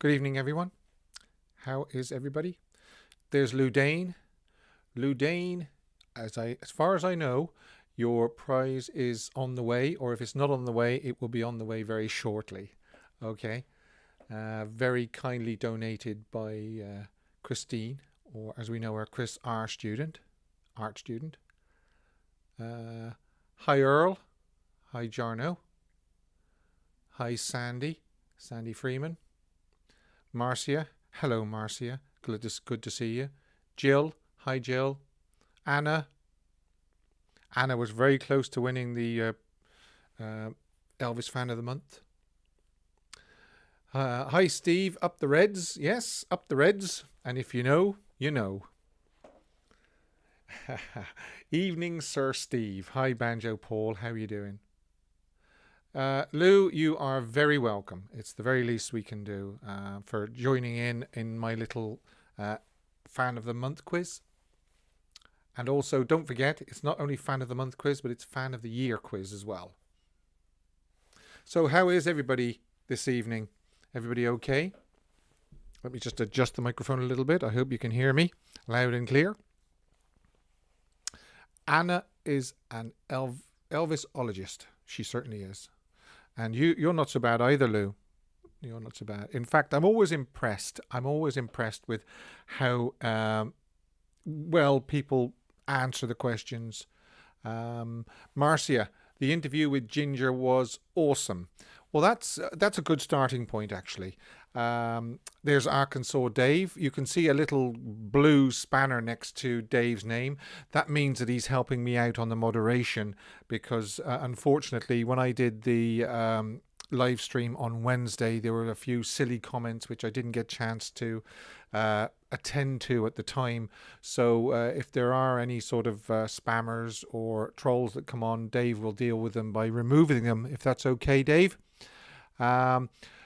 Good evening, everyone. How is everybody? There's Lou Dane. Lou Dane, as far as I know, your prize is on the way, or if it's not on the way, it will be on the way very shortly. Okay. Very kindly donated by Christine, or as we know her, Chris, art student. Hi Earl. Hi Jarno. Hi Sandy Freeman. Marcia. Hello, Marcia. Good to see you. Jill. Hi, Jill. Anna. Anna was very close to winning the Elvis Fan of the Month. Hi, Steve. Up the Reds. Yes, up the Reds. And if you know, you know. Evening, Sir Steve. Hi, Banjo Paul. How are you doing? Lou, you are very welcome. It's the very least we can do for joining in my little Fan of the Month quiz. And also, don't forget, it's not only Fan of the Month quiz, but it's Fan of the Year quiz as well. So how is everybody this evening? Everybody okay? Let me just adjust the microphone a little bit. I hope you can hear me loud and clear. Anna is an Elvisologist. She certainly is. And you're not so bad either, Lou. You're not so bad. In fact, I'm always impressed. I'm always impressed with how well people answer the questions. Marcia, the interview with Ginger was awesome. Well, that's a good starting point, actually. There's Arkansas Dave. You can see a little blue spanner next to Dave's name. That means that he's helping me out on the moderation because, unfortunately, when I did the live stream on Wednesday, there were a few silly comments which I didn't get a chance to attend to at the time. So if there are any sort of spammers or trolls that come on, Dave will deal with them by removing them, if that's okay, Dave.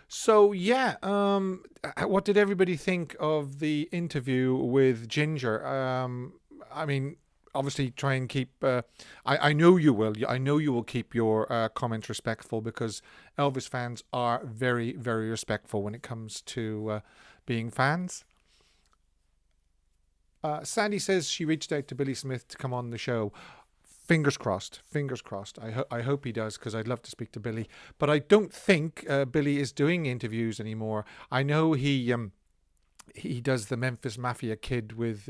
So yeah, what did everybody think of the interview with Ginger? I mean, obviously try and keep, I know you will. I know you will keep your comments respectful because Elvis fans are very, very respectful when it comes to being fans. Sandy says she reached out to Billy Smith to come on the show. Fingers crossed. Fingers crossed. I hope he does because I'd love to speak to Billy. But I don't think Billy is doing interviews anymore. I know he does the Memphis Mafia Kid with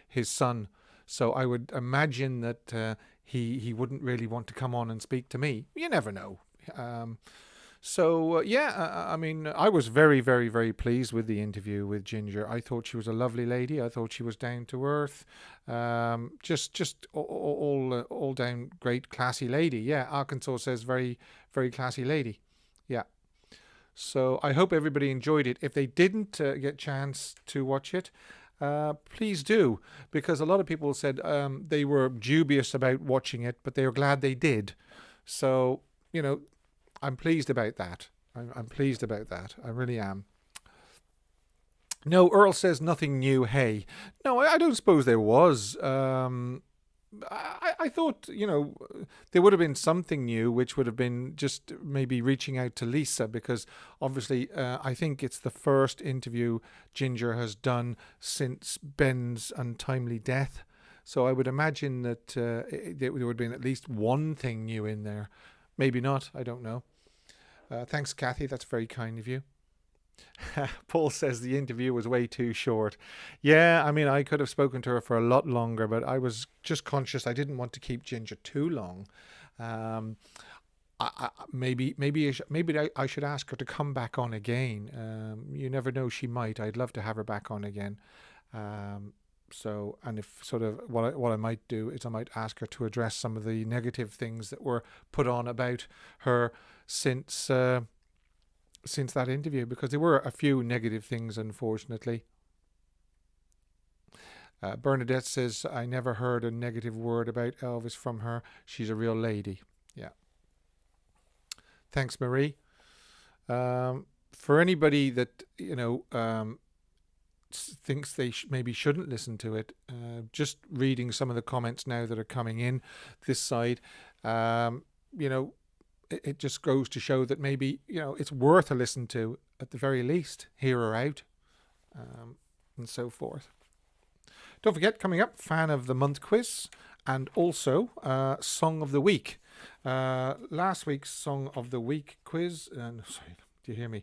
his son. So I would imagine that he wouldn't really want to come on and speak to me. You never know. I mean, I was very, very, very pleased with the interview with Ginger. I thought she was a lovely lady. I thought she was down to earth. Just all down great, classy lady. Yeah, Arkansas says very, very classy lady. Yeah. So I hope everybody enjoyed it. If they didn't get a chance to watch it, please do, because a lot of people said they were dubious about watching it, but they were glad they did. So, you know, I'm pleased about that. I'm pleased about that. I really am. No, Earl says nothing new. Hey, no, I don't suppose there was. I thought, you know, there would have been something new, which would have been just maybe reaching out to Lisa, because obviously I think it's the first interview Ginger has done since Ben's untimely death. So I would imagine that there would have been at least one thing new in there. Maybe not. I don't know. Thanks, Kathy. That's very kind of you. Paul says the interview was way too short. Yeah, I mean, I could have spoken to her for a lot longer, but I was just conscious I didn't want to keep Ginger too long. Maybe I should ask her to come back on again. You never know, she might. I'd love to have her back on again. And if sort of what I might do is I might ask her to address some of the negative things that were put on about her since that interview, because there were a few negative things, unfortunately. Bernadette says, I never heard a negative word about Elvis from her. She's a real lady. Yeah. Thanks, Marie. For anybody that, you know, thinks they maybe shouldn't listen to it, just reading some of the comments now that are coming in this side, you know, it just goes to show that maybe, it's worth a listen to at the very least, hear her out, and so forth. Don't forget, coming up, Fan of the Month quiz, and also Song of the Week. Last week's Song of the Week quiz, sorry, do you hear me?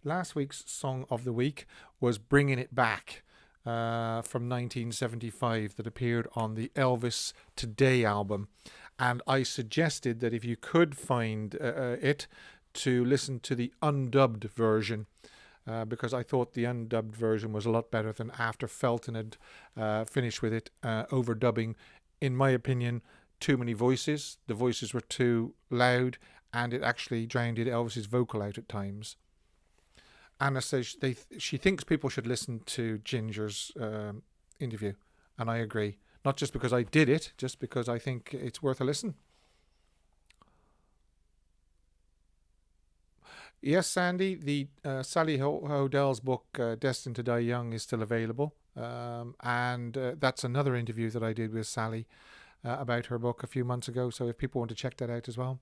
Last week's Song of the Week was Bringing It Back from 1975 that appeared on the Elvis Today album. And I suggested that if you could find it, to listen to the undubbed version. Because I thought the undubbed version was a lot better than after Felton had finished with it, overdubbing, in my opinion, too many voices. The voices were too loud, and it actually drowned Elvis's vocal out at times. Anna says she thinks people should listen to Ginger's interview, and I agree. Not just because I did it, just because I think it's worth a listen. Yes, Sandy, the Sally Hodell's book, Destined to Die Young, is still available. And that's another interview that I did with Sally about her book a few months ago. So if people want to check that out as well.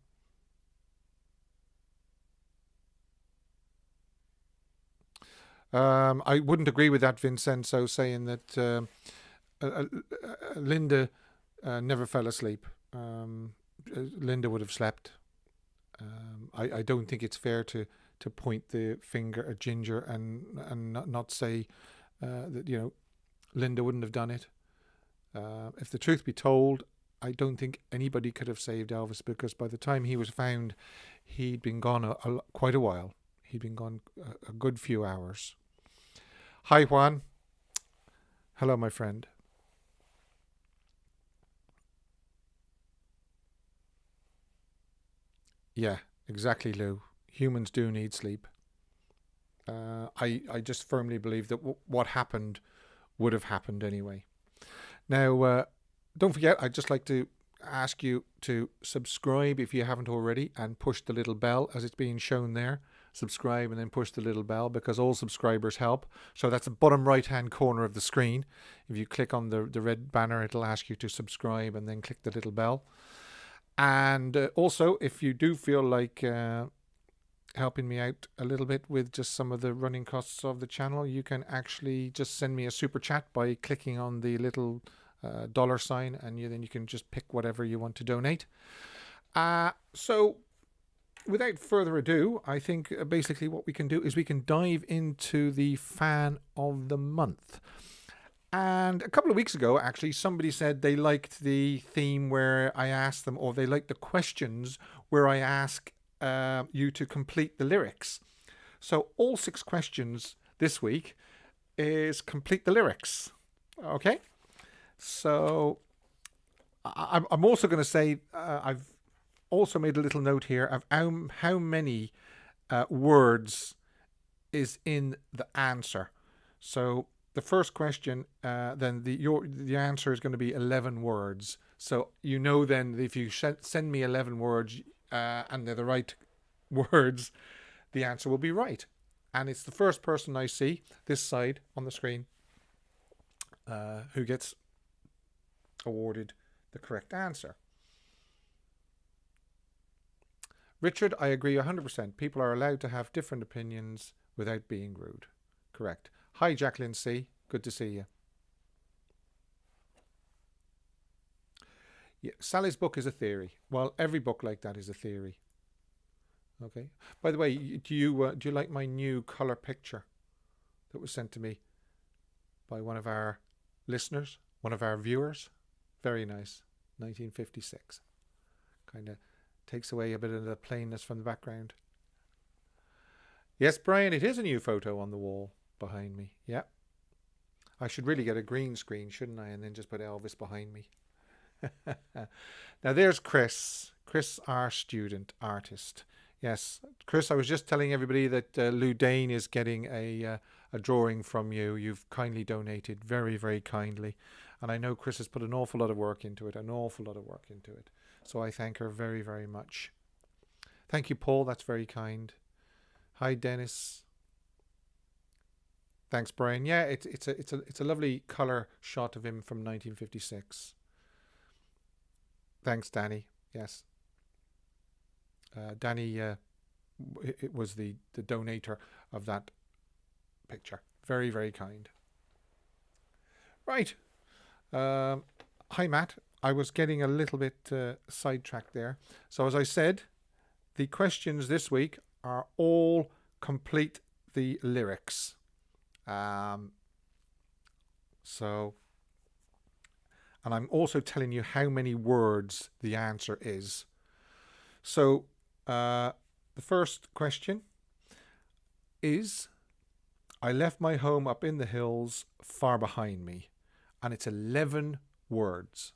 I wouldn't agree with that, Vincenzo, saying that Linda never fell asleep. Linda would have slept. I don't think it's fair to point the finger at Ginger and not say that Linda wouldn't have done it. If the truth be told, I don't think anybody could have saved Elvis, because by the time he was found, he'd been gone quite a while. He'd been gone a good few hours. Hi, Juan. Hello, my friend. Yeah, exactly, Lou. Humans do need sleep. I just firmly believe that what happened would have happened anyway. Now, don't forget, I'd just like to ask you to subscribe if you haven't already, and push the little bell as it's being shown there. Subscribe and then push the little bell, because all subscribers help. So that's the bottom right hand corner of the screen. If you click on the red banner, it'll ask you to subscribe, and then click the little bell. And also, if you do feel like helping me out a little bit with just some of the running costs of the channel, you can actually just send me a super chat by clicking on the little dollar sign, and then you can just pick whatever you want to donate. So without further ado, I think basically what we can do is we can dive into the Fan of the Month. And a couple of weeks ago, actually, somebody said they liked the theme where I asked them, or they liked the questions where I ask you to complete the lyrics. So all 6 questions this week is complete the lyrics. Okay? So I'm also going to say I've also made a little note here of how many words is in the answer. So the first question, then the answer is going to be 11 words. So then if you send me 11 words and they're the right words, the answer will be right. And it's the first person I see this side on the screen who gets awarded the correct answer. Richard, I agree 100%. People are allowed to have different opinions without being rude. Correct. Hi, Jacqueline C. Good to see you. Yeah, Sally's book is a theory. Well, every book like that is a theory. Okay. By the way, do you like my new color picture that was sent to me by one of our listeners, one of our viewers? Very nice. 1956. Kind of takes away a bit of the plainness from the background. Yes, Brian, it is a new photo on the wall behind me. Yeah. I should really get a green screen, shouldn't I? And then just put Elvis behind me. Now there's Chris. Chris, our student artist. Yes, Chris, I was just telling everybody that Lou Dane is getting a drawing from you. You've kindly donated, very, very kindly. And I know Chris has put an awful lot of work into it, So I thank her very, very much. Thank you, Paul. That's very kind. Hi, Dennis. Thanks, Brian. Yeah, it's a lovely color shot of him from 1956. Thanks, Danny. Yes. Danny it was the donator of that picture. Very, very kind. Right. Hi, Matt. I was getting a little bit sidetracked there. So as I said, the questions this week are all complete the lyrics. And I'm also telling you how many words the answer is. So the first question is, I left my home up in the hills far behind me. And it's 11 words.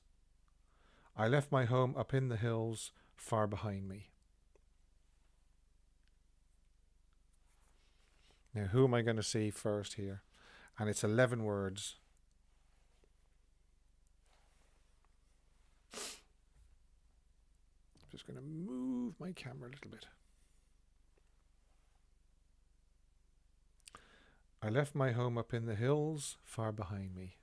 I left my home up in the hills far behind me. Now, who am I going to see first here? And it's 11 words. I'm just going to move my camera a little bit. I left my home up in the hills far behind me.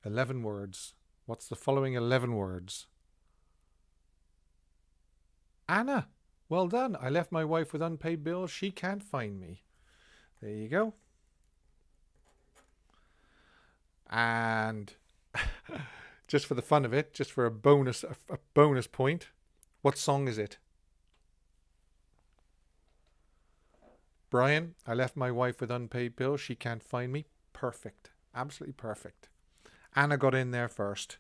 11 words. What's the following 11 words? Anna, well done. I left my wife with unpaid bills. She can't find me. There you go. And just for the fun of it, just for a bonus point, what song is it? Brian, I left my wife with unpaid bills. She can't find me. Perfect. Absolutely perfect. Anna got in there first.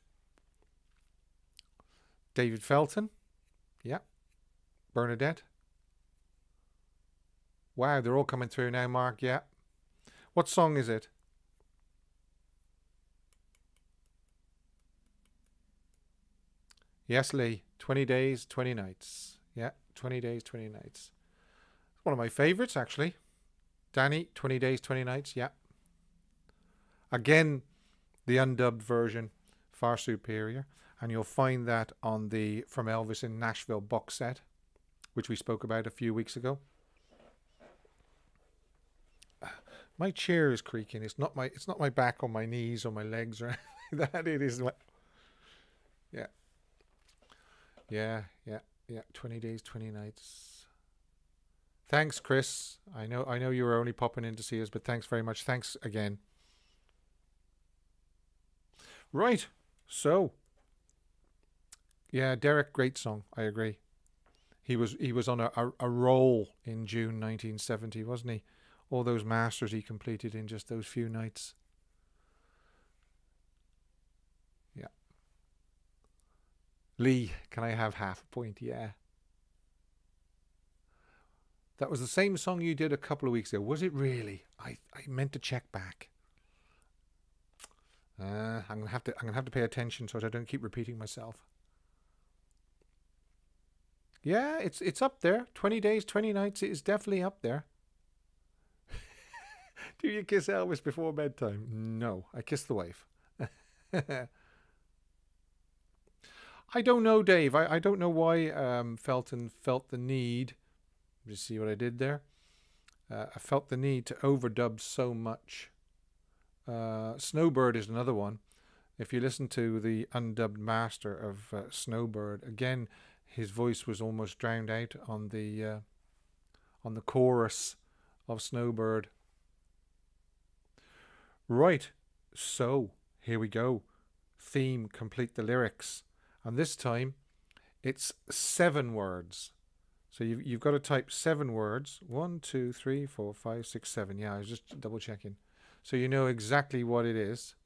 David Felton. Yeah. Bernadette. Wow, they're all coming through now, Mark. Yeah. What song is it? Yes, Lee. 20 Days, 20 Nights. Yeah, 20 Days, 20 Nights. One of my favourites, actually. Danny, 20 Days, 20 Nights. Yeah. Again, the undubbed version, far superior. And you'll find that on the From Elvis in Nashville box set, which we spoke about a few weeks ago. My chair is creaking. It's not my back or my knees or my legs or anything like that. It is like, yeah. 20 Days, 20 Nights. Thanks, Chris. I know you were only popping in to see us, but thanks very much. Thanks again. Right. So, yeah, Derek, great song. I agree. He was on a roll in June 1970, wasn't he? All those masters he completed in just those few nights. Yeah. Lee, can I have half a point? Yeah. That was the same song you did a couple of weeks ago. Was it really? I meant to check back. I'm gonna have to pay attention so that I don't keep repeating myself. Yeah, it's up there. 20 Days, 20 Nights is definitely up there. Do you kiss Elvis before bedtime? No, I kiss the wife. I don't know, Dave. I don't know why Felton felt the need. Just see what I did there. I felt the need to overdub so much. Snowbird is another one. If you listen to the undubbed master of Snowbird, again, his voice was almost drowned out on the chorus of Snowbird. Right, so here we go. Theme, complete the lyrics. And this time, it's 7 words. So you've got to type 7 words. 1, 2, 3, 4, 5, 6, 7. Yeah, I was just double checking. So you know exactly what it is.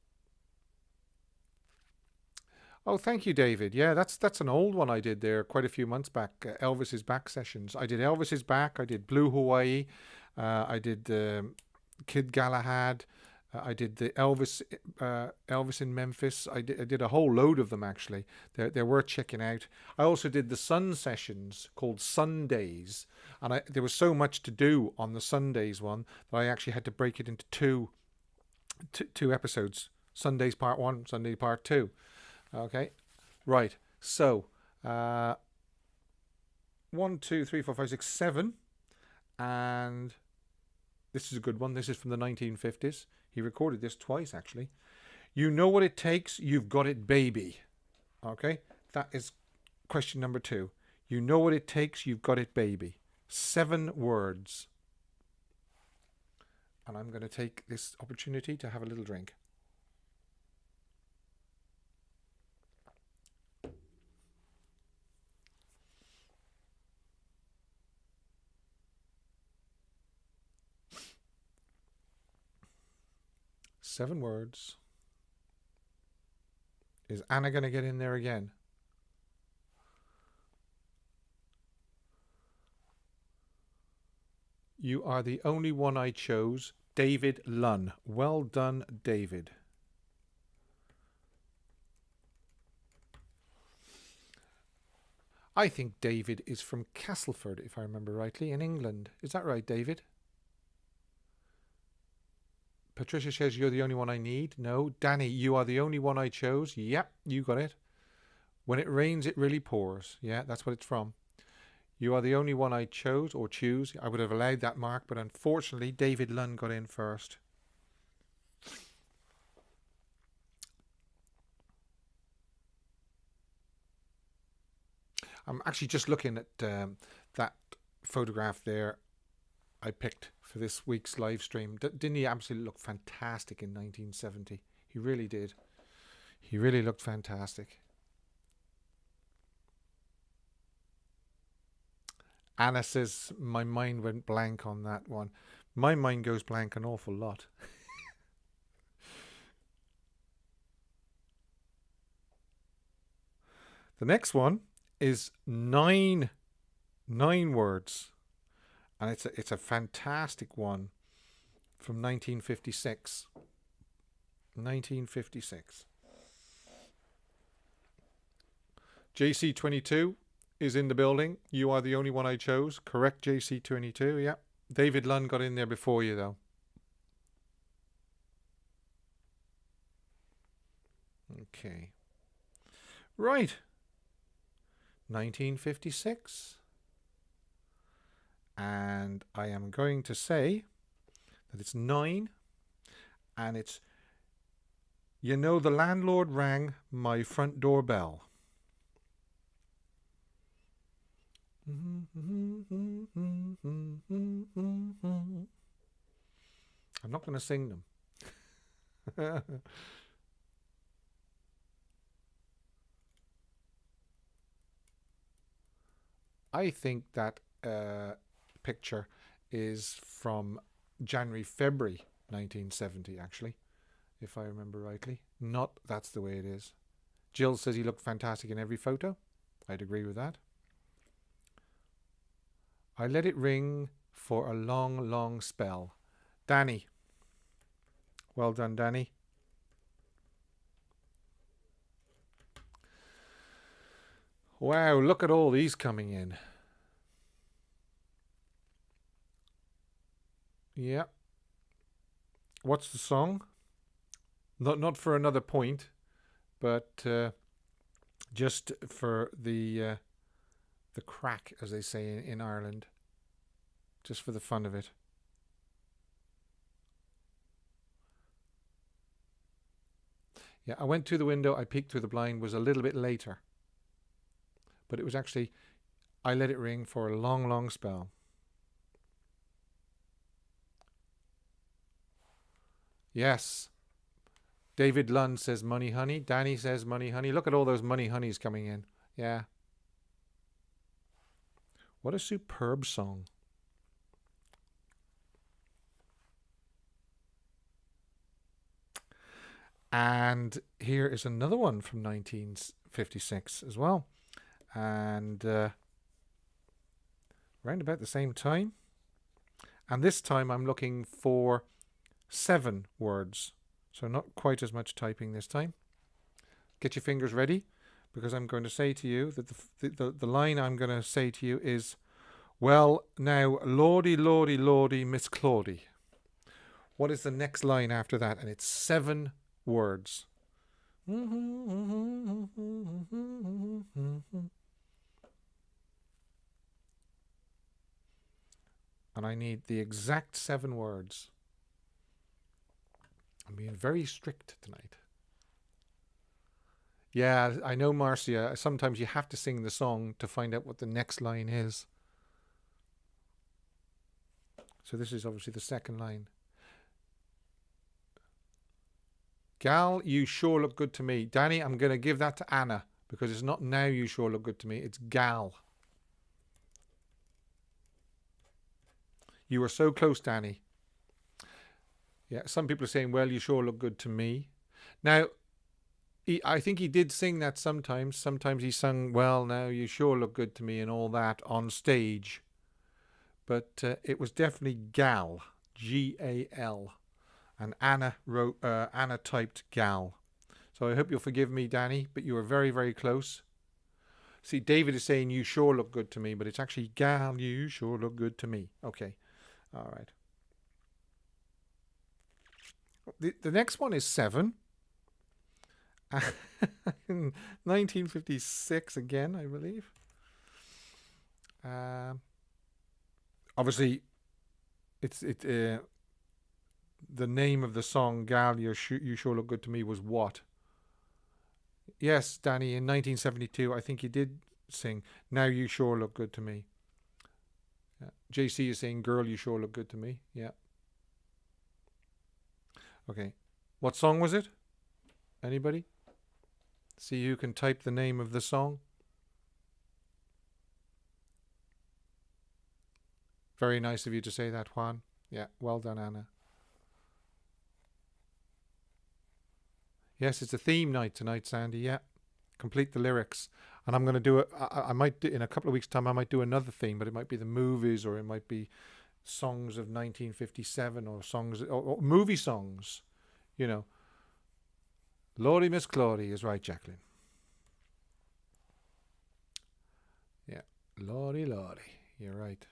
Oh, thank you, David. Yeah, that's an old one I did there quite a few months back. Elvis's Back sessions. I did Elvis's Back. I did Blue Hawaii. I did Kid Galahad. I did the Elvis in Memphis. I did a whole load of them, actually. They're worth checking out. I also did the Sun sessions called Sundays. And there was so much to do on the Sundays one that I actually had to break it into two episodes. Sundays part 1, Sunday part 2. Okay, right. So, 1, 2, 3, 4, 5, 6, 7. And this is a good one. This is from the 1950s. He recorded this twice, actually. You know what it takes, you've got it, baby. Okay, that is question number 2. You know what it takes. You've got it, baby. 7 words. And I'm going to take this opportunity to have a little drink. Seven words. Is Anna going to get in there again? You are the only one I chose. David Lunn. Well done, David. I think David is from Castleford, if I remember rightly, in England. Is that right, David? Patricia says you're the only one I need. No. Danny, you are the only one I chose. Yep, you got it. When it rains, it really pours. Yeah, that's what it's from. You are the only one I chose or choose. I would have allowed that, Mark, but unfortunately, David Lunn got in first. I'm actually just looking at that photograph there I picked for this week's live stream. Didn't he absolutely look fantastic in 1970? He really did. He really looked fantastic. Anna says my mind went blank on that one. My mind goes blank an awful lot. The next one is nine words, and it's a fantastic one from 1956. 1956. JC22 is in the building. You are the only one I chose. Correct, JC22. Yeah. David Lunn got in there before you, though. Okay. Right. 1956. And I am going to say that it's 9. And it's, you know, the landlord rang my front door bell. I'm not going to sing them. I think that picture is from February 1970, actually, if I remember rightly. Not that's the way it is. Jill says he looked fantastic in every photo. I'd agree with that. I let it ring for a long, long spell. Danny. Well done, Danny. Wow, look at all these coming in. Yeah. What's the song? Not for another point, but just for the crack, as they say in Ireland. Just for the fun of it. Yeah, I went to the window, I peeked through the blind, was a little bit later. But it was actually, I let it ring for a long, long spell. Yes. David Lunn says money honey. Danny says money honey. Look at all those money honeys coming in. Yeah. What a superb song. And here is another one from 1956 as well. And around about the same time. And this time I'm looking for 7 words. So not quite as much typing this time. Get your fingers ready, because I'm going to say to you that the line I'm going to say to you is, well, now, lordy, lordy, lordy, Miss Claudie. What is the next line after that? And it's 7 words. And I need the exact 7 words. I'm being very strict tonight. Yeah, I know, Marcia. Sometimes you have to sing the song to find out what the next line is. So this is obviously the second line. Gal, you sure look good to me. Danny, I'm going to give that to Anna because it's not now you sure look good to me. It's gal. You were so close, Danny. Yeah, some people are saying, well, you sure look good to me. Now, I think he did sing that sometimes. Sometimes he sung, well, now you sure look good to me and all that on stage. But it was definitely gal, G-A-L. And Anna typed gal. So I hope you'll forgive me, Danny, but you were very, very close. See, David is saying, you sure look good to me, but it's actually gal, you sure look good to me. Okay, all right. The next one is 7. 1956 again, I believe. Obviously, the name of the song "Gal, you sure look good to me" was what? Yes, Danny, in 1972, I think he did sing "Now You Sure Look Good to Me." Yeah. JC is saying "Girl, you sure look good to me." Yeah. Okay, what song was it? Anybody? See who can type the name of the song. Very nice of you to say that, Juan. Yeah, well done, Anna. Yes, it's a theme night tonight, Sandy. Yeah, complete the lyrics. And I'm going to do it. I might do, in a couple of weeks' time, I might do another theme, but it might be the movies or it might be songs of 1957 or songs or movie songs, you know. Lordy, Miss Claudy is right, Jacqueline. Yeah, Lordy, Lordy, you're right.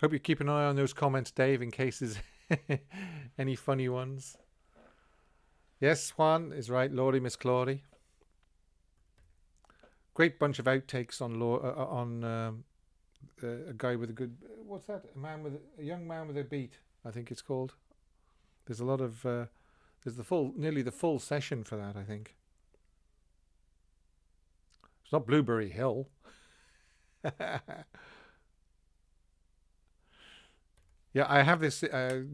Hope you keep an eye on those comments, Dave, in case there's any funny ones. Yes, Juan is right. Lordy, Miss Claudy. Great bunch of outtakes on a guy with a good. What's that? A young man with a beat. I think it's called. There's a lot of. There's nearly the full session for that. I think. It's not Blueberry Hill. Yeah, I have this.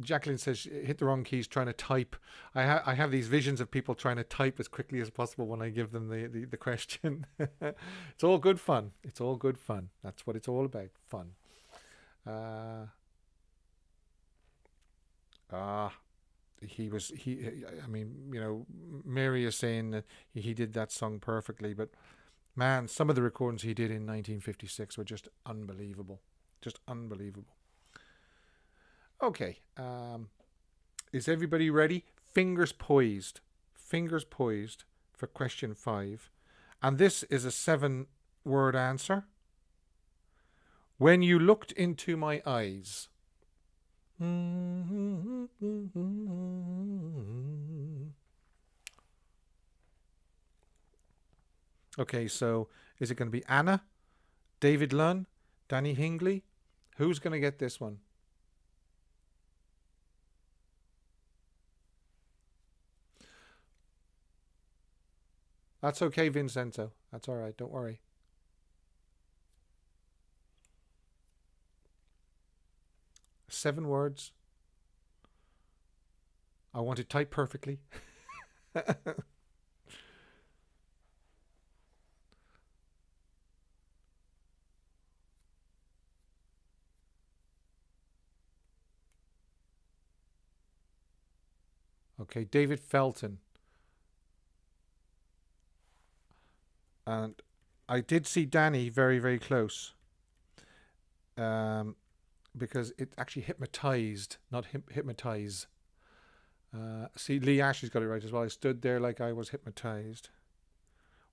Jacqueline says hit the wrong keys trying to type. I have these visions of people trying to type as quickly as possible when I give them the question. It's all good fun. It's all good fun. That's what it's all about. Fun. I mean, you know, Mary is saying that he did that song perfectly, but man, some of the recordings he did in 1956 were just unbelievable. Just unbelievable. Okay. Is everybody ready? Fingers poised. Fingers poised for question 5. And this is a 7-word answer. When you looked into my eyes. Okay, so is it going to be Anna, David Lunn, Danny Hingley? Who's going to get this one? That's okay, Vincenzo. That's all right. Don't worry. Seven words. I want it typed perfectly. Okay, David Felton. And I did see Danny very, very close. Because it actually hypnotized, not hypnotize. See, Lee Ashley's got it right as well. I stood there like I was hypnotized.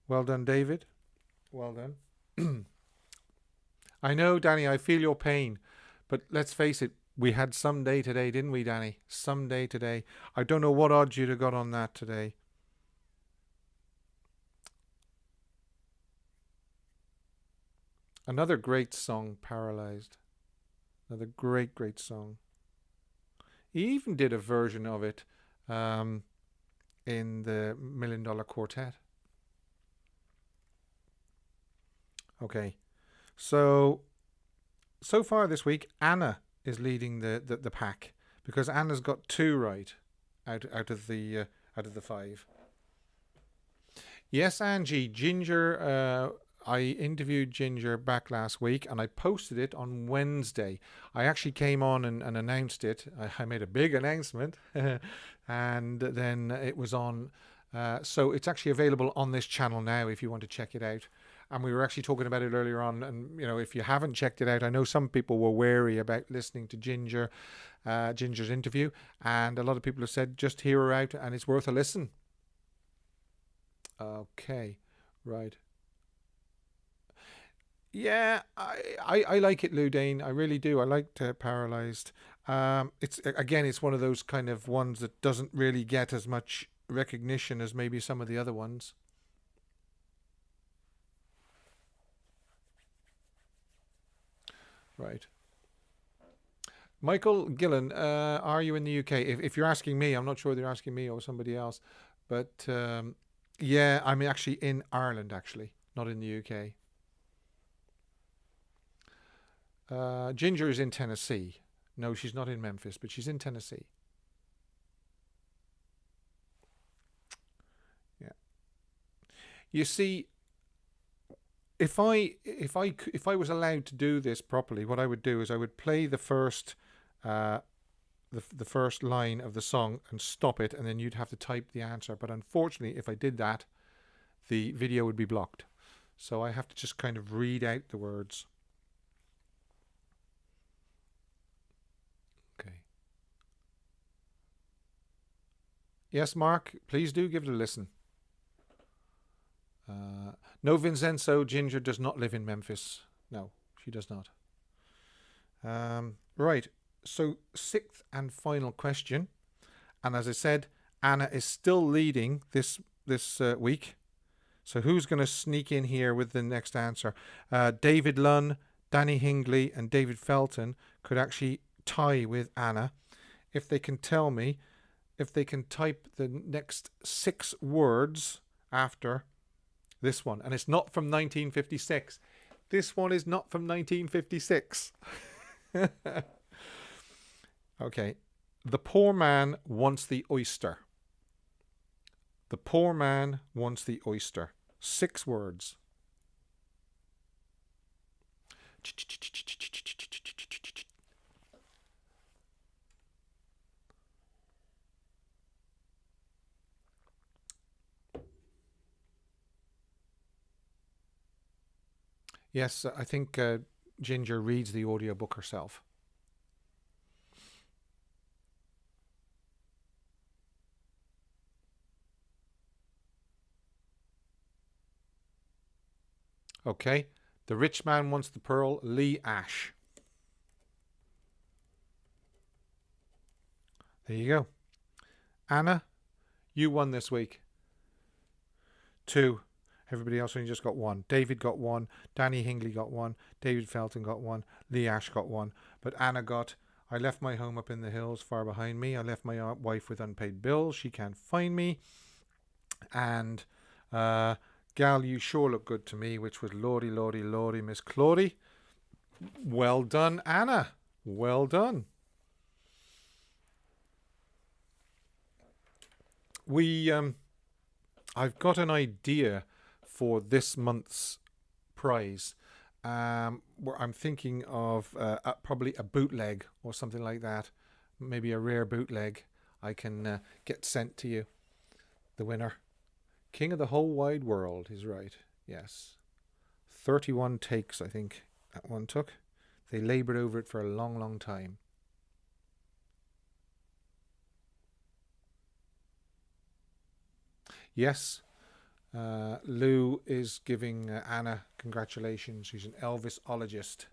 Well done, David. Well done. I know, Danny, I feel your pain. But let's face it, we had some day today, didn't we, Danny? Some day today. I don't know what odds you'd have got on that today. Another great song, Paralyzed. Another great, great song. He even did a version of it in the $1 Million Quartet. Okay. So far this week, Anna is leading the pack because Anna's got 2 right out of the 5. Yes, Angie. Ginger. I interviewed Ginger back last week and I posted it on Wednesday. I actually came on and announced it. I made a big announcement and then it was on. So it's actually available on this channel now if you want to check it out. And we were actually talking about it earlier on. And, if you haven't checked it out, I know some people were wary about listening to Ginger's interview. And a lot of people have said, just hear her out and it's worth a listen. Okay, right. Yeah, I like it, Lou Dane. I really do. I liked Paralyzed. It's one of those kind of ones that doesn't really get as much recognition as maybe some of the other ones. Right. Michael Gillen, are you in the UK? If you're asking me, I'm not sure they're asking me or somebody else, but yeah, I'm actually in Ireland, actually, not in the UK. Ginger is in Tennessee. No, she's not in Memphis, but she's in Tennessee. Yeah. You see, if I was allowed to do this properly, what I would do is I would play the first the first line of the song and stop it, and then you'd have to type the answer. But unfortunately, if I did that, the video would be blocked. So I have to just kind of read out the words. Okay. Yes, Mark, please do give it a listen. No, Vincenzo, Ginger does not live in Memphis. No, she does not. Right. So 6th and final question. And as I said, Anna is still leading this week. So who's going to sneak in here with the next answer? David Lunn, Danny Hingley, and David Felton could actually tie with Anna if they can tell me, if they can type the next 6 words after this one. And it's not from 1956. This one is not from 1956. Okay. The poor man wants the oyster. The poor man wants the oyster. 6 words. Yes, I think Ginger reads the audiobook herself. Okay. The rich man wants the pearl. Lee Ash. There you go. Anna, you won this week. 2. Everybody else only just got 1. David got 1. Danny Hingley got 1. David Felton got 1. Lee Ash got 1. But Anna got, I left my home up in the hills far behind me. I left my wife with unpaid bills. She can't find me. And gal, you sure look good to me, which was Lordy, Lordy, Lordy, Miss Claudie. Well done, Anna. Well done. I've got an idea for this month's prize. Where I'm thinking of probably a bootleg or something like that. Maybe a rare bootleg I can get sent to you. The winner. King of the Whole Wide World is right. Yes. 31 takes, I think, that one took. They laboured over it for a long, long time. Yes. Lou is giving Anna congratulations. She's an Elvisologist.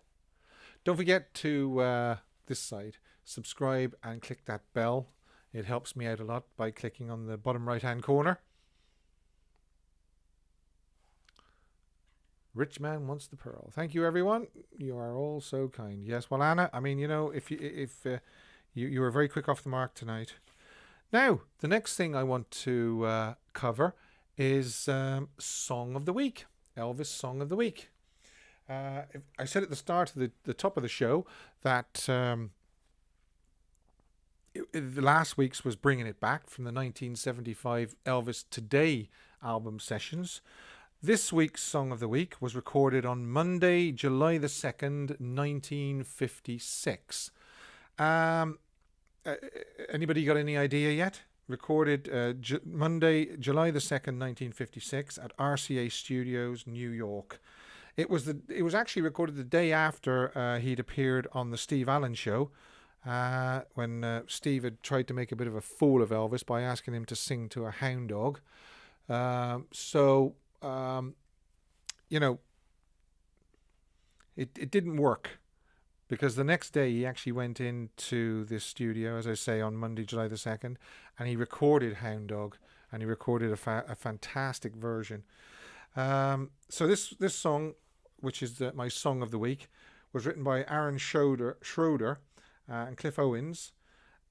Don't forget to, this side, subscribe and click that bell. It helps me out a lot by clicking on the bottom right hand corner. Rich man wants the pearl. Thank you, everyone. You are all so kind. Yes, well, Anna, I mean, if you were very quick off the mark tonight. Now, the next thing I want to cover is Song of the Week, Elvis Song of the Week. I said at the start of the top of the show that the last week's was bringing it back from the 1975 Elvis Today album sessions. This week's Song of the Week was recorded on Monday, July the 2nd, 1956. Um, Anybody got any idea yet? Recorded Monday, July the 2nd, 1956 at RCA Studios, New York. It was actually recorded the day after he'd appeared on the Steve Allen Show, when Steve had tried to make a bit of a fool of Elvis by asking him to sing to a hound dog. You know, it didn't work, because the next day he actually went into this studio, as I say, on Monday, July the 2nd, and he recorded Hound Dog, and he recorded a fantastic version. So this song, which is my Song of the Week, was written by Aaron Schroeder and Cliff Owens.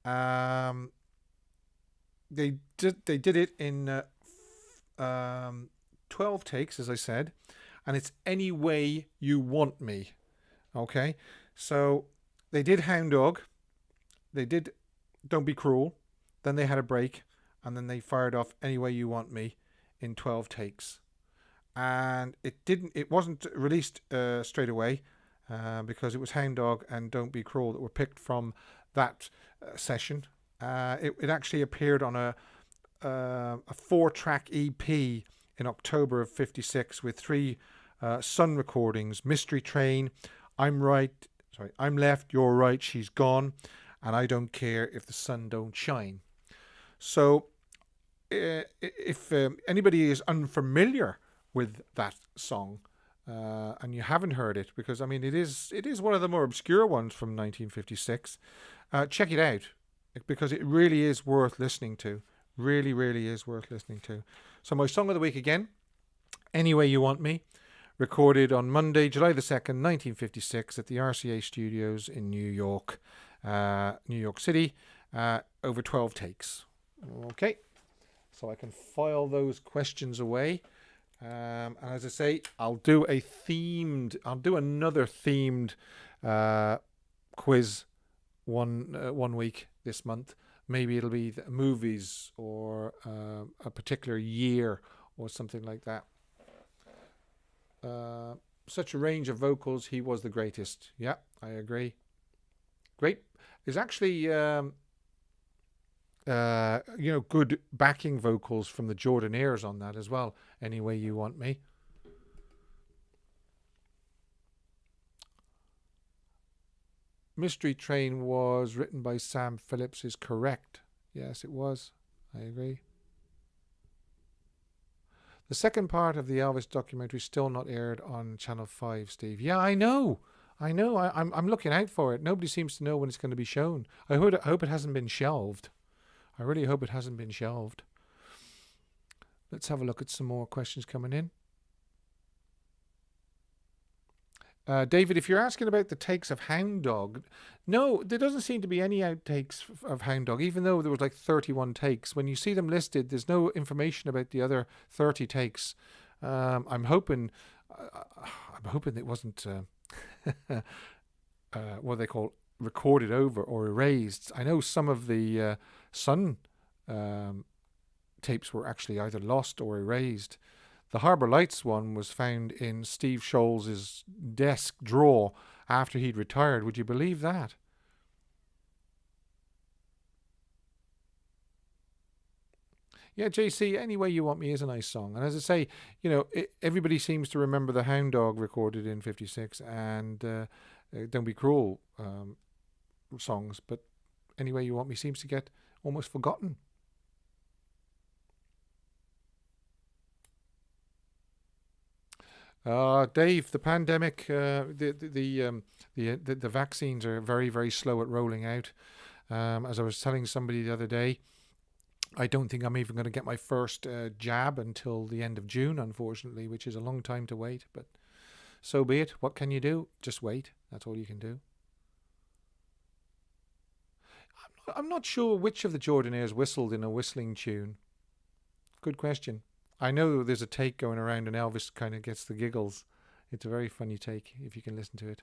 They did it in 12 takes, as I said, and it's Any Way You Want Me. Okay, so they did Hound Dog, they did Don't Be Cruel, then they had a break, and then they fired off Any Way You Want Me in 12 takes. And it wasn't released straight away, because it was Hound Dog and Don't Be Cruel that were picked from that session. It actually appeared on a 4-track EP in October of '56 with 3 Sun recordings: Mystery Train, I'm Left, You're Right, She's Gone, and I Don't Care If the Sun Don't Shine. So if anybody is unfamiliar with that song, and you haven't heard it, because I mean it is one of the more obscure ones from 1956, check it out, because it really is worth listening to. Really, really is worth listening to. So my Song of the Week again, Any Way You Want Me, recorded on Monday, July the 2nd, 1956 at the RCA Studios in New York City, over 12 takes. Okay, so I can file those questions away. And as I say, I'll do another themed quiz one week this month. Maybe it'll be movies or a particular year or something like that. Such a range of vocals, he was the greatest. Yeah, I agree. Great. There's actually good backing vocals from the Jordanaires on that as well. Any Way You Want Me. Mystery Train was written by Sam Phillips is correct. Yes, it was. I agree. The second part of the Elvis documentary still not aired on Channel 5, Steve. Yeah, I know. I'm looking out for it. Nobody seems to know when it's going to be shown. I hope it hasn't been shelved. I really hope it hasn't been shelved. Let's have a look at some more questions coming in. David, if you're asking about the takes of Hound Dog, no, there doesn't seem to be any outtakes of Hound Dog, even though there was like 31 takes. When you see them listed, there's no information about the other 30 takes. I'm hoping it wasn't what they call recorded over or erased. I know some of the Sun tapes were actually either lost or erased. The Harbour Lights one was found in Steve Scholz's desk drawer after he'd retired. Would you believe that? Yeah, JC, Any Way You Want Me is a nice song. And as I say, everybody seems to remember the Hound Dog recorded in '56 and Don't Be Cruel songs, but Any Way You Want Me seems to get almost forgotten. Dave, the pandemic, the vaccines are very, very slow at rolling out. As I was telling somebody the other day, I don't think I'm even going to get my first jab until the end of June, unfortunately, which is a long time to wait. But so be it. What can you do? Just wait. That's all you can do. I'm not sure which of the Jordanaires whistled in a whistling tune. Good question. I know there's a take going around and Elvis kind of gets the giggles. It's a very funny take if you can listen to it.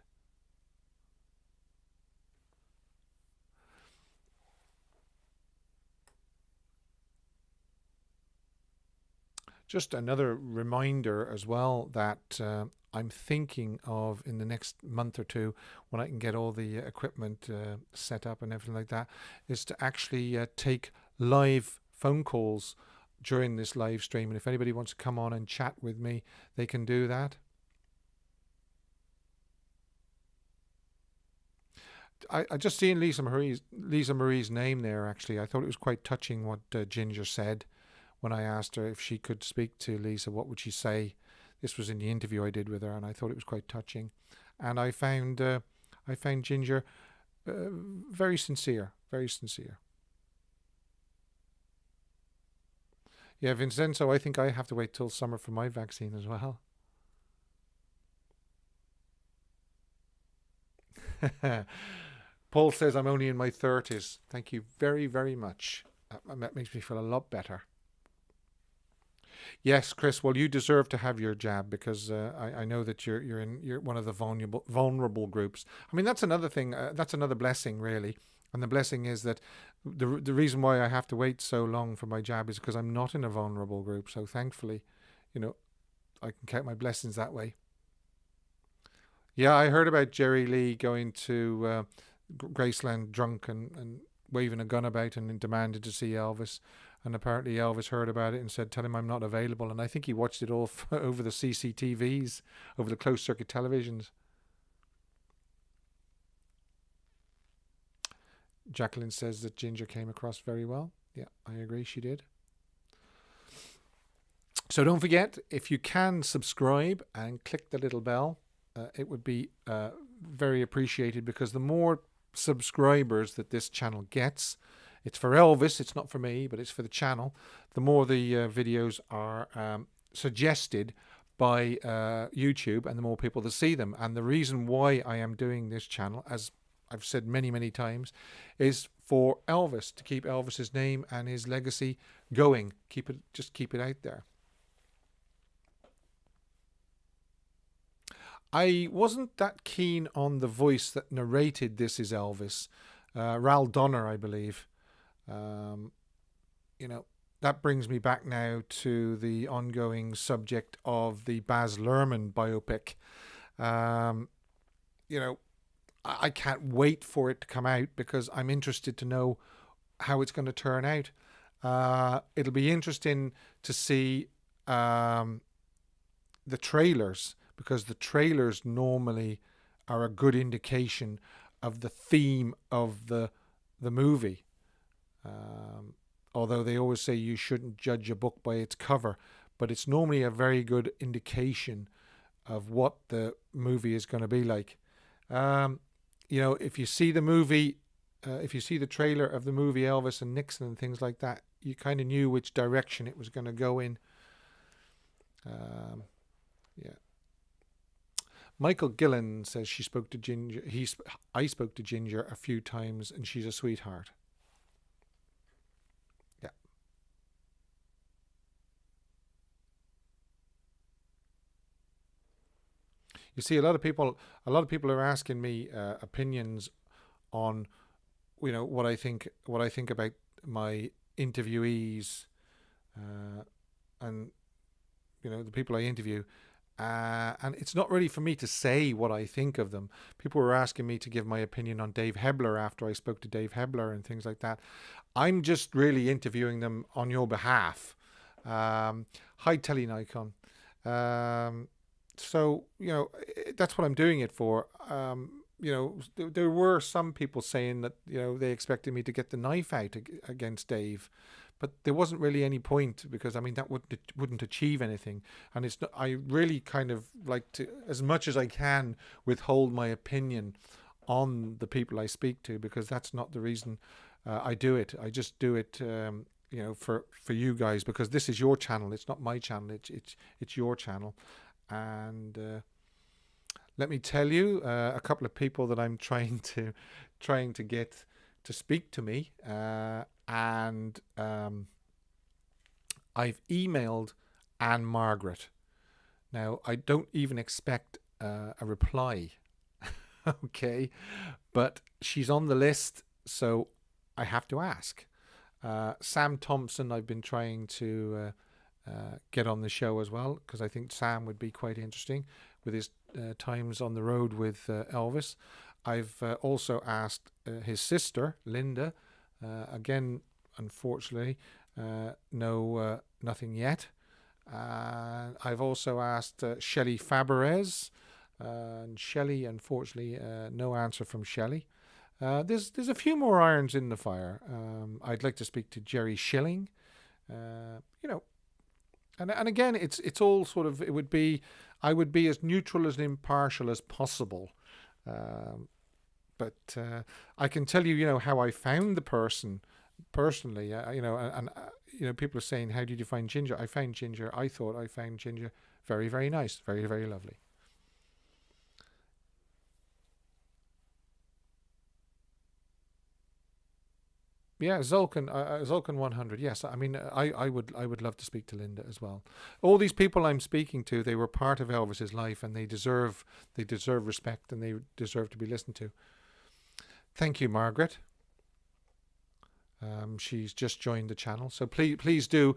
Just another reminder as well that I'm thinking of in the next month or two, when I can get all the equipment set up and everything like that, is to actually take live phone calls during this live stream. And if anybody wants to come on and chat with me, they can do that. I just seen Lisa Marie's name there. Actually, I thought it was quite touching what Ginger said when I asked her if she could speak to Lisa. What would she say? This was in the interview I did with her, and I thought it was quite touching. And I found Ginger very sincere, very sincere. Yeah, Vincenzo, I think I have to wait till summer for my vaccine as well. Paul says I'm only in my 30s. Thank you very, very much. That makes me feel a lot better. Yes, Chris. Well, you deserve to have your jab because I know that you're one of the vulnerable groups. I mean, that's another thing. That's another blessing, really. And the blessing is that the reason why I have to wait so long for my jab is because I'm not in a vulnerable group. So thankfully, you know, I can count my blessings that way. Yeah, I heard about Jerry Lee going to Graceland drunk and waving a gun about and demanded to see Elvis. And apparently Elvis heard about it and said, "Tell him I'm not available." And I think he watched it all over the CCTVs, over the closed circuit televisions. Jacqueline says that Ginger came across very well. Yeah, I agree, she did. So don't forget, if you can subscribe and click the little bell, it would be very appreciated, because the more subscribers that this channel gets, it's for Elvis, it's not for me, but it's for the channel, the more the videos are suggested by YouTube, and the more people that see them. And the reason why I am doing this channel, as I've said many, many times, is for Elvis, to keep Elvis's name and his legacy going. Just keep it out there. I wasn't that keen on the voice that narrated This Is Elvis, Ral Donner, I believe. You know, that brings me back now to the ongoing subject of the Baz Luhrmann biopic. You know, I can't wait for it to come out because I'm interested to know how it's going to turn out. It'll be interesting to see the trailers, because the trailers normally are a good indication of the theme of the movie. Although they always say you shouldn't judge a book by its cover, but it's normally a very good indication of what the movie is going to be like. You know, if you see the movie, if you see the trailer of the movie Elvis and Nixon and things like that, you kind of knew which direction it was going to go in. Yeah. Michael Gillen says she spoke to Ginger. I spoke to Ginger a few times, and she's a sweetheart. Yeah. You see, a lot of people are asking me opinions on, you know, what I think about my interviewees, and you know, the people I interview. And it's not really for me to say what I think of them. People were asking me to give my opinion on Dave Hebler after I spoke to Dave Hebler and things like that. I'm just really interviewing them on your behalf. Hi, Telly Nikon. So, you know, that's what I'm doing it for. You know, there were some people saying that, you know, they expected me to get the knife out against Dave. But there wasn't really any point, because I mean that wouldn't achieve anything, and it's not, I really kind of like to, as much as I can, withhold my opinion on the people I speak to, because that's not the reason I do it. I just do it, you know, for you guys, because this is your channel. It's not my channel. It's your channel, and let me tell you, a couple of people that I'm trying to get to speak to me. And I've emailed Anne Margaret. Now, I don't even expect a reply, okay? But she's on the list, so I have to ask. Sam Thompson, I've been trying to get on the show as well, because I think Sam would be quite interesting with his times on the road with Elvis. I've also asked his sister, Linda. Again, unfortunately, no, nothing yet. I've also asked Shelley Faberez. And Shelley, unfortunately, no answer from Shelley. There's a few more irons in the fire. I'd like to speak to Jerry Schilling. You know, and again, it's all sort of, it would be, I would be as neutral as impartial as possible. But I can tell you, how I found the person personally. People are saying, how did you find Ginger? I found Ginger. I thought I found Ginger very, very nice, very, very lovely. Yeah, Zulkan 100. Yes, I mean, I would love to speak to Linda as well. All these people I'm speaking to, they were part of Elvis's life, and they deserve respect, and they deserve to be listened to. Thank you, Margaret. She's just joined the channel, so please do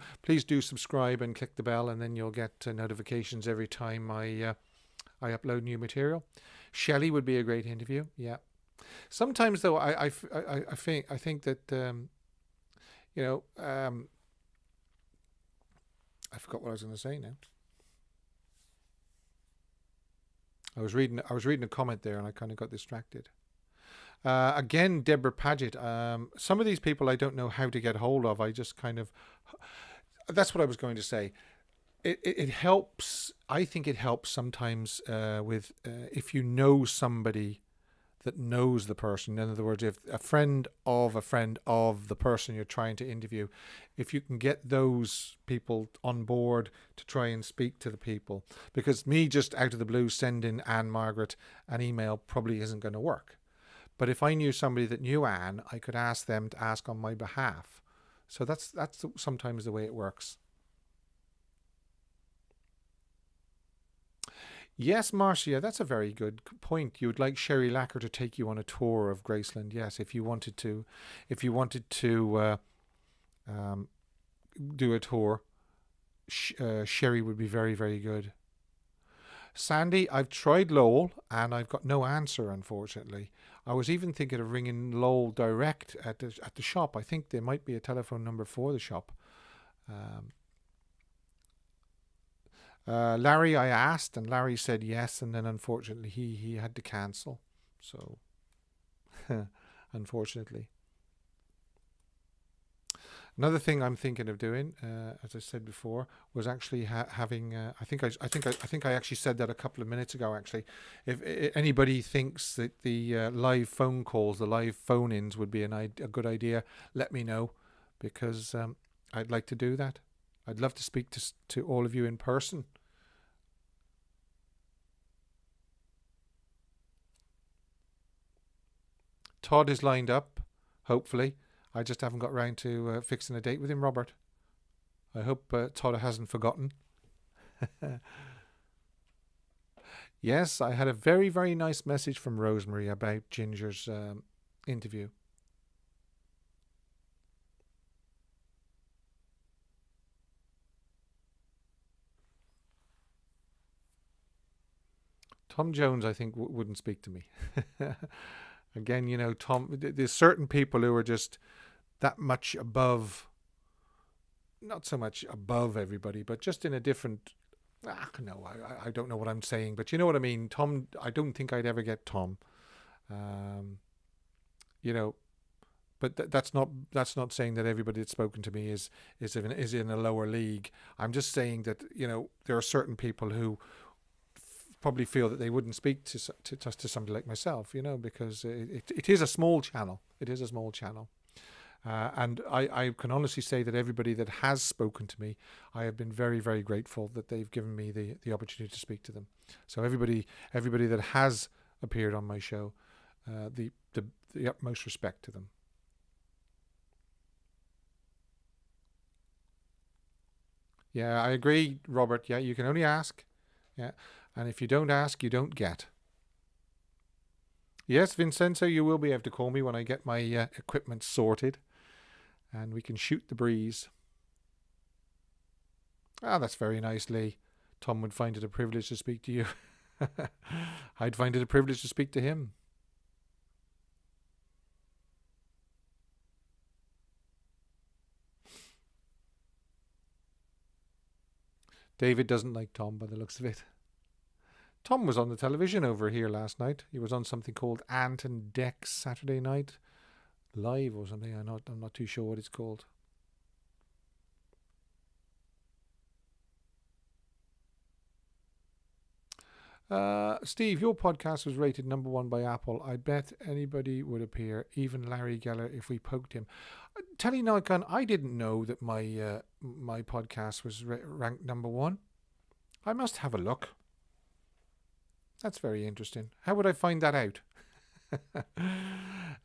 subscribe and click the bell, and then you'll get notifications every time I upload new material. Shelley would be a great interview. Yeah. Sometimes though, I think that I forgot what I was going to say now. I was reading a comment there, and I kind of got distracted. Again, Deborah Paget. Some of these people I don't know how to get hold of. I just kind of. That's what I was going to say. It helps. I think it helps sometimes with if you know somebody that knows the person. In other words, if a friend of the person you're trying to interview, if you can get those people on board to try and speak to the people, because me just out of the blue sending Anne Margaret an email probably isn't going to work. But if I knew somebody that knew Anne, I could ask them to ask on my behalf. So that's sometimes the way it works. Yes, Marcia, that's a very good point. You would like Sherry Lacker to take you on a tour of Graceland. Yes, if you wanted to um, do a tour, Sherry would be very, very good. Sandy, I've tried Lowell and I've got no answer, unfortunately. I was even thinking of ringing Lowell direct at the shop. I think there might be a telephone number for the shop. Um, Larry, I asked, and Larry said yes, and then unfortunately he had to cancel. So, unfortunately. Another thing I'm thinking of doing, as I said before, was actually having. I think I actually said that a couple of minutes ago. Actually, if anybody thinks that the live phone calls, the live phone-ins would be a good idea, let me know, because I'd like to do that. I'd love to speak to all of you in person. Todd is lined up, hopefully. I just haven't got round to fixing a date with him, Robert. I hope Todd hasn't forgotten. Yes, I had a very, very nice message from Rosemary about Ginger's interview. Tom Jones, I think, wouldn't speak to me. Again, Tom, there's certain people who are just that much above, not so much above everybody, but just in a different. No, I don't know what I'm saying, but you know what I mean. Tom, I don't think I'd ever get Tom. Um, you know, but that's not saying that everybody that's spoken to me is in a lower league. I'm just saying that there are certain people who probably feel that they wouldn't speak to somebody like myself, because it is a small channel. It is a small channel. And I can honestly say that everybody that has spoken to me, I have been very, very grateful that they've given me the opportunity to speak to them. So everybody that has appeared on my show, the utmost respect to them. Yeah, I agree, Robert. Yeah, you can only ask. Yeah. And if you don't ask, you don't get. Yes, Vincenzo, you will be able to call me when I get my equipment sorted and we can shoot the breeze. Ah, that's very nice, Lee. Tom would find it a privilege to speak to you. I'd find it a privilege to speak to him. David doesn't like Tom by the looks of it. Tom was on the television over here last night. He was on something called Ant and Dex Saturday Night Live or something. I'm not too sure what it's called. Steve, your podcast was rated #1 by Apple. I bet anybody would appear, even Larry Geller, if we poked him. Telly Nikon, I didn't know that my my podcast was ranked #1. I must have a look. That's very interesting. How would I find that out?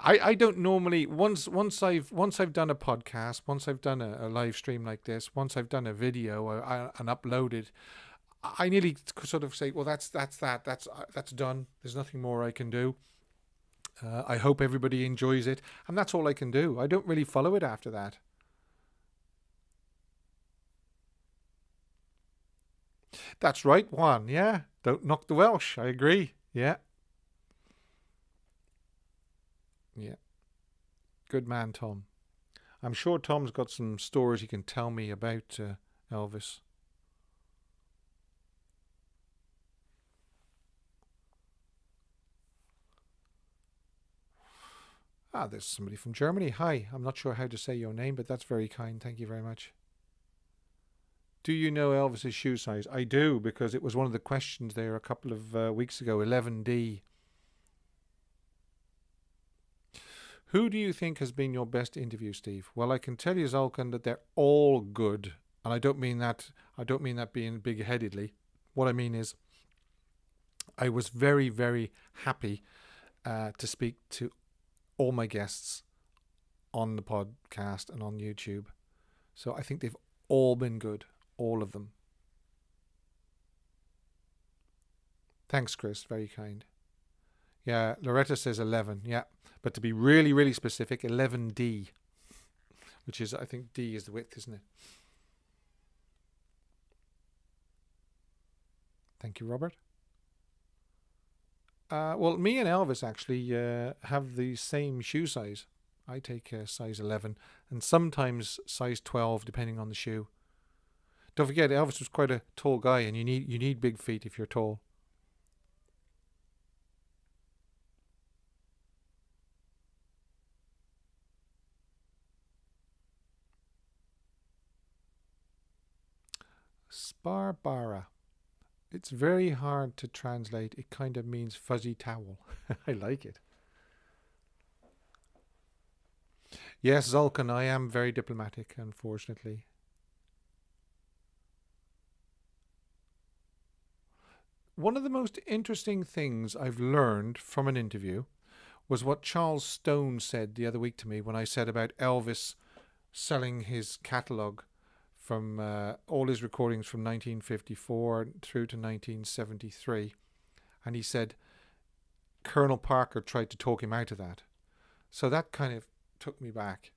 I don't normally once I've done a podcast, once I've done a live stream like this, once I've done a video and uploaded, I nearly sort of say, well, that's done. There's nothing more I can do. I hope everybody enjoys it, and that's all I can do. I don't really follow it after that. That's right, Juan. Yeah, don't knock the Welsh. I agree. Yeah, yeah. Good man, Tom. I'm sure Tom's got some stories he can tell me about Elvis. Ah, there's somebody from Germany. Hi, I'm not sure how to say your name, but that's very kind. Thank you very much. Do you know Elvis's shoe size? I do, because it was one of the questions there a couple of weeks ago, 11D. Who do you think has been your best interview, Steve? Well, I can tell you, Zolkan, that they're all good. And I don't mean that being big-headedly. What I mean is I was very, very happy to speak to all my guests on the podcast and on YouTube. So I think they've all been good. All of them. Thanks, Chris. Very kind. Yeah, Loretta says 11. Yeah, but to be really, really specific, 11D, which is, I think D is the width, isn't it? Thank you, Robert. Well, me and Elvis actually have the same shoe size. I take size 11 and sometimes size 12, depending on the shoe. Don't forget, Elvis was quite a tall guy, and you need big feet if you're tall. Sparbara. It's very hard to translate. It kind of means fuzzy towel. I like it. Yes, Zolkan, I am very diplomatic, unfortunately. One of the most interesting things I've learned from an interview was what Charles Stone said the other week to me when I said about Elvis selling his catalogue from all his recordings from 1954 through to 1973. And he said Colonel Parker tried to talk him out of that. So that kind of took me back.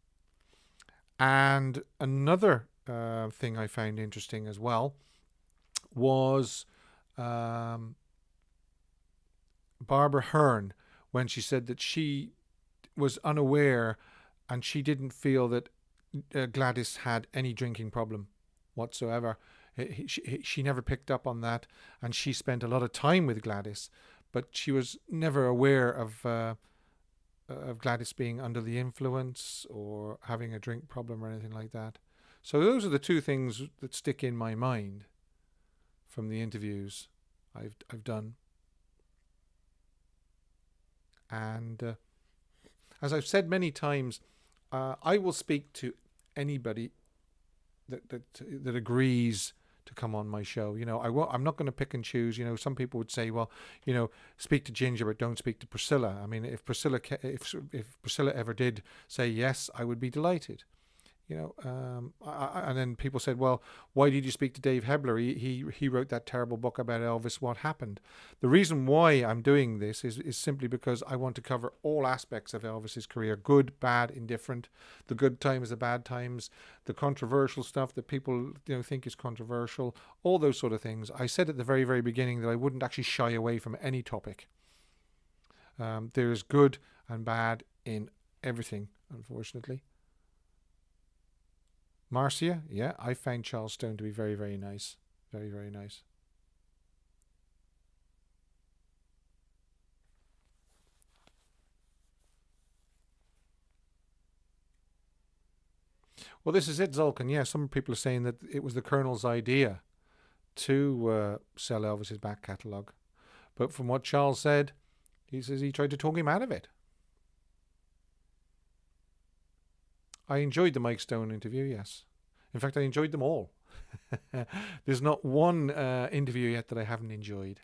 And another thing I found interesting as well was Barbara Hearn, when she said that she was unaware and she didn't feel that Gladys had any drinking problem whatsoever. She never picked up on that, and she spent a lot of time with Gladys, but she was never aware of Gladys being under the influence or having a drink problem or anything like that. So those are the two things that stick in my mind from the interviews I've done. And as I've said many times, I will speak to anybody that agrees to come on my show. You know, I'm not going to pick and choose. You know, some people would say, well, you know, speak to Ginger, but don't speak to Priscilla. I mean, if Priscilla ever did say yes, I would be delighted. And then people said, well, why did you speak to Dave Hebler? He wrote that terrible book about Elvis. What happened? The reason why I'm doing this is simply because I want to cover all aspects of Elvis's career: good, bad, indifferent, the good times, the bad times, the controversial stuff that people think is controversial, all those sort of things. I said at the very, very beginning that I wouldn't actually shy away from any topic. There is good and bad in everything, unfortunately. Marcia, yeah, I found Charles Stone to be very, very nice. Very, very nice. Well, this is it, Zulkan. Yeah, some people are saying that it was the Colonel's idea to sell Elvis's back catalogue. But from what Charles said, he says he tried to talk him out of it. I enjoyed the Mike Stone interview, yes. In fact, I enjoyed them all. There's not one interview yet that I haven't enjoyed.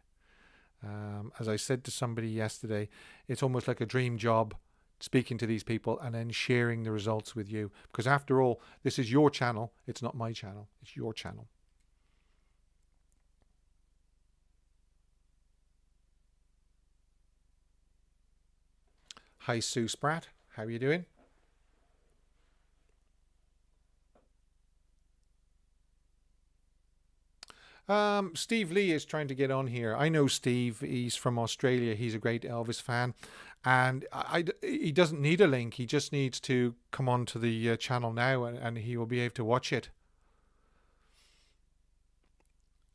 As I said to somebody yesterday, it's almost like a dream job speaking to these people and then sharing the results with you. Because after all, this is your channel. It's not my channel. It's your channel. Hi, Sue Spratt. How are you doing? Steve Lee is trying to get on here. I know Steve. He's from Australia. He's a great Elvis fan. And he doesn't need a link. He just needs to come on to the channel now and he will be able to watch it.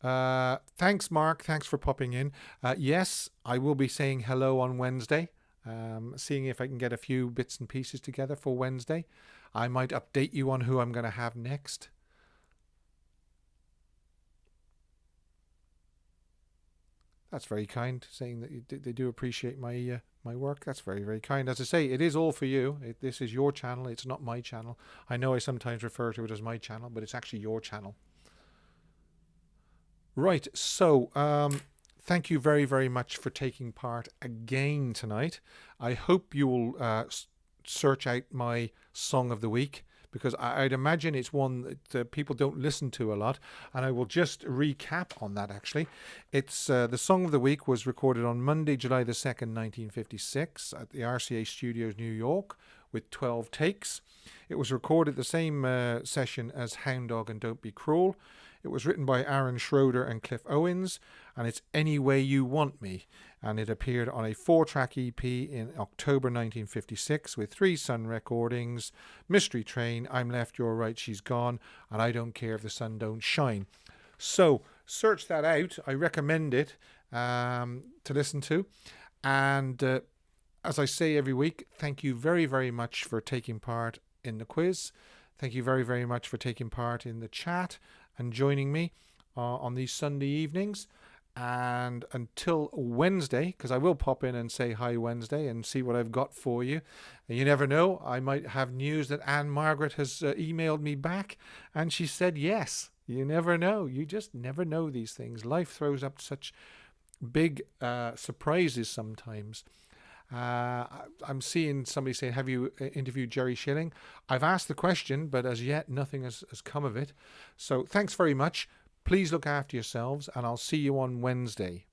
Thanks, Mark. Thanks for popping in. Yes, I will be saying hello on Wednesday. Seeing if I can get a few bits and pieces together for Wednesday. I might update you on who I'm going to have next. That's very kind, saying that they do appreciate my work. That's very, very kind. As I say, it is all for you. This is your channel. It's not my channel. I know I sometimes refer to it as my channel, but it's actually your channel. Right. So, thank you very, very much for taking part again tonight. I hope you will search out my song of the week, because I'd imagine it's one that people don't listen to a lot. And I will just recap on that, actually. It's the song of the week was recorded on Monday, July the 2nd, 1956 at the RCA Studios, New York, with 12 takes. It was recorded the same session as Hound Dog and Don't Be Cruel. It was written by Aaron Schroeder and Cliff Owens, and it's Any Way You Want Me. And it appeared on a 4-track EP in October 1956 with 3 Sun recordings: Mystery Train, I'm Left, You're Right, She's Gone, and I Don't Care If the Sun Don't Shine. So search that out. I recommend it to listen to. And as I say every week, thank you very, very much for taking part in the quiz. Thank you very, very much for taking part in the chat and joining me on these Sunday evenings. And until Wednesday, because I will pop in and say hi Wednesday and see what I've got for you. And you never know, I might have news that Anne Margaret has emailed me back and she said yes. You never know. You just never know these things. Life throws up such big surprises sometimes. I'm seeing somebody saying, have you interviewed Jerry Schilling? I've asked the question, but as yet nothing has come of it. So thanks very much. Please look after yourselves, and I'll see you on Wednesday.